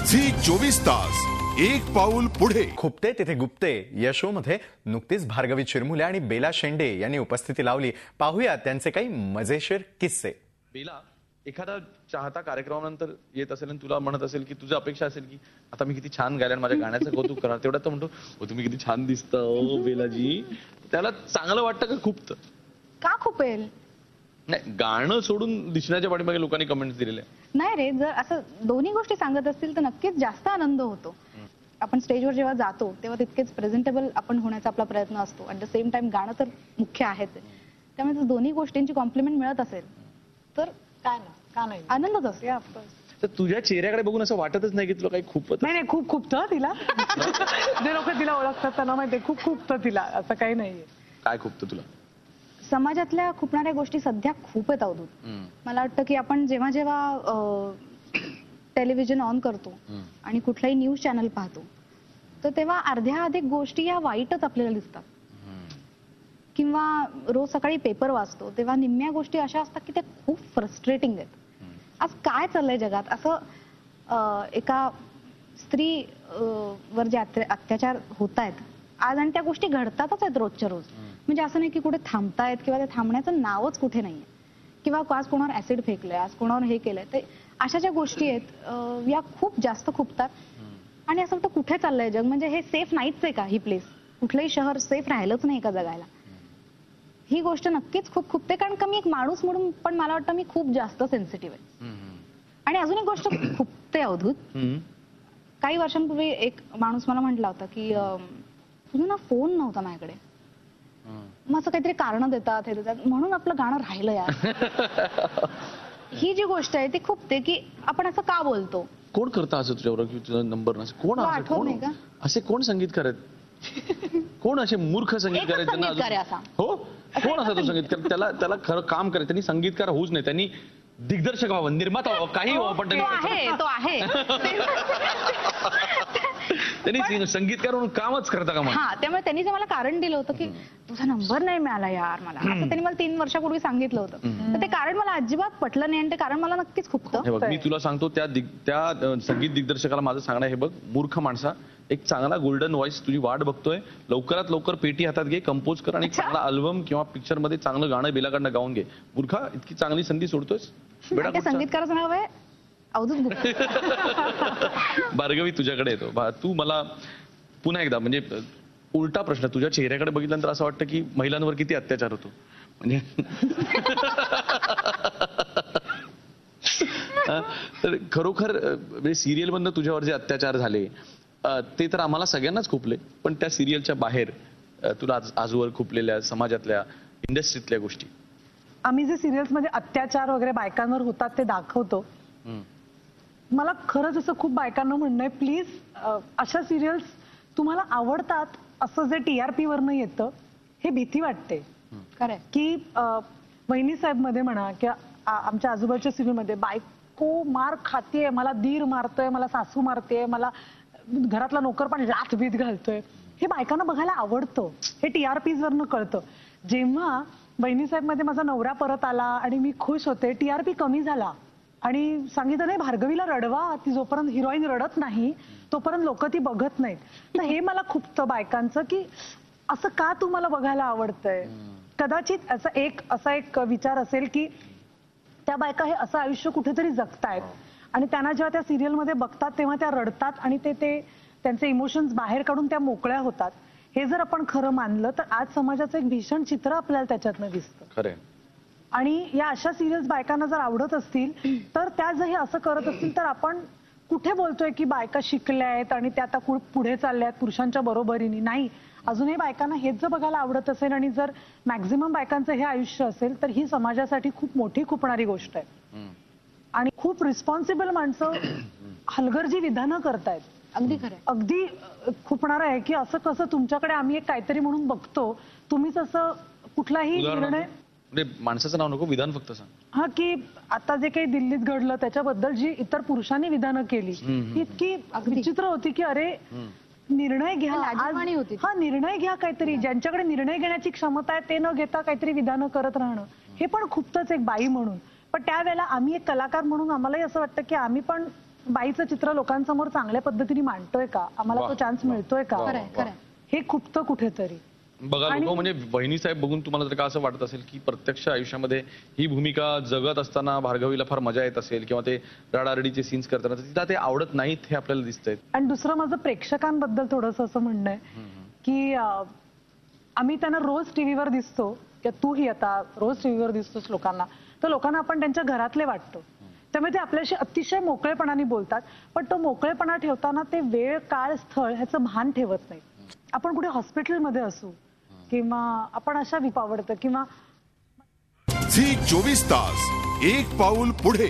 Zee 24 तास एक पाऊल पुढे. खुपते तिथे गुप्ते या शो मध्ये नुकतीच भार्गवी चिरमुले आणि बेला शेंडे यांनी उपस्थिती लावली. पाहूया त्यांचे काही मजेशीर किस्से. बेला, एखादा चाहता कार्यक्रमानंतर येत असेल आणि तुला म्हणत असेल की तुझी अपेक्षा असेल की आता मी किती छान गायला, माझ्या गाण्याचं कौतुक करणार, तेवढा तो म्हणतो ओ तुम्ही किती छान दिसता ओ बेलाजी. त्याला चांगलं वाटतं का खुपतं? का खुपेल? नाही, गाणं सोडून दिसण्याच्या पाठीमागे लोकांनी कमेंट्स दिलेले. नाही रे, जर असं दोन्ही गोष्टी सांगत असतील तर नक्कीच जास्त आनंद होतो. आपण स्टेजवर जेव्हा जातो तेव्हा तितकेच प्रेझेंटेबल आपण होण्याचा आपला प्रयत्न असतो. ॲट द सेम टाइम गाणं तर मुख्य आहेच. त्यामुळे जर दोन्ही गोष्टींची कॉम्प्लिमेंट मिळत असेल तर काय ना, का नाही, आनंदच असतो. तर तुझ्या चेहऱ्याकडे बघून असं वाटतच नाही की तुला काही खूपच. नाही खूप खूपतं तिला. जे लोक तिला ओळखतात त्यांना माहितीये खूप खूपतं तिला, असं काही नाहीये. काय खूपतं तुला? समाजातल्या खुपणाऱ्या गोष्टी सध्या खूप आहेत अवधूत. मला वाटतं की आपण जेव्हा जेव्हा टेलिव्हिजन ऑन करतो आणि कुठलाही न्यूज चॅनल पाहतो तर तेव्हा अर्ध्या अधिक गोष्टी या वाईटच आपल्याला दिसतात. किंवा रोज सकाळी पेपर वाचतो तेव्हा निम्म्या गोष्टी अशा असतात की त्या खूप फ्रस्ट्रेटिंग आहेत. आज काय चाललंय जगात? असं एका स्त्री वर जे अत्याचार होत आहेत आज आणि त्या गोष्टी घडतातच आहेत रोजच्या रोज. म्हणजे असं नाही की कुठे थांबतायत किंवा ते थांबण्याचं नावच कुठे नाहीये. किंवा आज कोणावर ऍसिड फेकलंय, आज कोणावर हे केलंय. ते अशा ज्या गोष्टी आहेत या खूप जास्त खुपतात. आणि असं वाटतं कुठे चाललंय जग? म्हणजे हे सेफ नाहीच आहे का? ही प्लेस, कुठलंही शहर सेफ राहिलंच नाही का जगायला? ही गोष्ट नक्कीच खूप खुपते. कारण का मी एक माणूस म्हणून पण मला वाटतं मी खूप जास्त सेन्सिटिव्ह आहे. आणि अजून एक गोष्ट खुपते अवधूत. काही वर्षांपूर्वी एक माणूस मला म्हटला होता की तुझा ना फोन नव्हता माझ्याकडे. मग असं काहीतरी कारण देतात हे देतात म्हणून आपलं गाणं राहिलं यार. ही जी गोष्ट आहे ती खुपते की आपण असं का बोलतो. कोण करता असं तुझ्यावर की तुझा नंबर नसेल? कोण असे कोण संगीतकार आहेत? कोण असे मूर्ख संगीतकार आहेत? हो, कोण असा तो संगीतकार? त्याला खरं काम करायचं. त्यांनी संगीतकार होऊच नाही, त्यांनी दिग्दर्शक व्हावं, निर्माता व्हावं, काही व्हावं. पण तो आहे त्यांनी संगीतकार म्हणून कामच करता का? हा, त्यामुळे त्यांनी जे मला कारण दिलं होतं की तुझा नंबर नाही मिळाला यार मला, असं त्यांनी मला 3 वर्षापूर्वी सांगितलं होतं. तर ते कारण मला अजिबात पटलं नाही आणि ते कारण मला नक्कीच खुपतं. मी तुला सांगतो त्या संगीत दिग्दर्शकाला माझं सांगणं, हे बघ मूर्ख माणसा, एक चांगला गोल्डन व्हॉइस तुझी वाट बघतोय. लवकरात लवकर पेटी हातात घे, कंपोज कर आणि चांगला अल्बम किंवा पिक्चर मध्ये चांगलं गाणं बेलाकडनं गाऊन घे. मूर्खा, इतकी चांगली संधी सोडतोयस? संगीतकाराचं नाव आहे अवधूत गुप्ते. भार्गवी, तुझ्याकडे येतो. तू मला पुन्हा एकदा, म्हणजे उलटा प्रश्न, तुझ्या चेहऱ्याकडे बघितल्यानंतर असं वाटतं की महिलांवर किती अत्याचार होतो. म्हणजे तर खरोखर म्हणजे सिरियल मधनं तुझ्यावर जे अत्याचार झाले ते तर आम्हाला सगळ्यांनाच खुपले, पण त्या सिरियलच्या बाहेर तुला आजवर खुपलेल्या समाजातल्या, इंडस्ट्रीतल्या गोष्टी? आम्ही जे सिरियल्स मध्ये अत्याचार वगैरे बायकांवर होतात ते दाखवतो. मला खरंच असं खूप बायकांना म्हणणं आहे, प्लीज अशा सिरियल्स तुम्हाला आवडतात असं जे TRP वरनं येतं हे भीती वाटते. खरंय की वहिनी साहेब मध्ये म्हणा किंवा आमच्या आजूबाजूच्या सिरियल मध्ये बायको मार खातीये, मला दीर मारतोय, मला सासू मारतेय, मला घरातला नोकर पण लाथ बीत घालतोय, हे बायकांना बघायला आवडतं. हे TRPs वरनं कळतं. जेव्हा वहिनी साहेब मध्ये माझा नवरा परत आला आणि मी खुश होते, TRP कमी झाला आणि सांगितलं नाही भार्गवीला रडवा, ती जोपर्यंत हिरोईन रडत नाही तोपर्यंत लोक ती बघत नाहीत. तर हे मला खुपतं बायकांचं की असं का तुम्हाला बघायला आवडतंय. कदाचित असा एक विचार असेल की त्या बायका हे असं आयुष्य कुठेतरी जगतायत आणि त्यांना जेव्हा त्या सिरियल मध्ये बघतात तेव्हा त्या रडतात आणि ते त्यांचे इमोशन्स बाहेर काढून त्या मोकळ्या होतात. हे जर आपण खरं मानलं तर आज समाजाचं एक भीषण चित्र आपल्याला त्याच्यातनं दिसतं. खरं. आणि या अशा सिरियल्स बायकांना जर आवडत असतील तर त्या जर हे असं करत असतील तर आपण कुठे बोलतोय की बायका शिकल्या आहेत आणि त्या आता पुढे चालल्या आहेत पुरुषांच्या बरोबरीने? नाही, अजूनही बायकांना हेच जर बघायला आवडत असेल आणि जर मॅक्झिमम बायकांचं हे आयुष्य असेल तर ही समाजासाठी खूप मोठी खुपणारी गोष्ट आहे. आणि खूप रिस्पॉन्सिबल माणसं हलगर्जी विधानं करतायत. अगदी खरं, अगदी खुपणार आहे की असं कसं तुमच्याकडे आम्ही एक काहीतरी म्हणून बघतो, तुम्हीच असं कुठलाही निर्णय. माणसाचं नाव नको, विधान फक्त सांग. हा, की आता जे काही दिल्लीत घडलं त्याच्याबद्दल जी इतर पुरुषांनी विधानं केली इतकी विचित्र होती की अरे निर्णय घ्या, हा निर्णय घ्या काहीतरी. ज्यांच्याकडे निर्णय घेण्याची क्षमता आहे ते न घेता काहीतरी विधानं करत राहणं हे पण खूपच एक बाई म्हणून. पण त्यावेळेला आम्ही एक कलाकार म्हणून आम्हालाही असं वाटतं की आम्ही पण बाईचं चित्र लोकांसमोर चांगल्या पद्धतीने मांडतोय का, आम्हाला तो चान्स मिळतोय का, खरंय खरंय. हे खुपतं कुठेतरी. बघा लोक म्हणजे वहिनी साहेब बघून तुम्हाला जर का असं वाटत असेल की प्रत्यक्ष आयुष्यामध्ये ही भूमिका जगत असताना भार्गवीला फार मजा येत असेल किंवा ते रडारडीचे सीन्स करताना तर तिला ते आवडत नाहीत हे आपल्याला दिसतंय. आणि दुसरं माझं प्रेक्षकांबद्दल थोडंसं असं म्हणणं आहे की आम्ही त्यांना रोज टीव्हीवर दिसतो, किंवा तूही आता रोज टीव्हीवर दिसतोस लोकांना, तर लोकांना आपण त्यांच्या घरातले वाटतो. त्यामुळे ते आपल्याशी अतिशय मोकळेपणाने बोलतात, पण तो मोकळेपणा ठेवताना ते वेळ काळ स्थळ ह्याचं भान ठेवत नाही. आपण कुठे हॉस्पिटलमध्ये असू किंवा आपण अशा विपावडतं किंवा झी 24 तास एक पाऊल पुढे.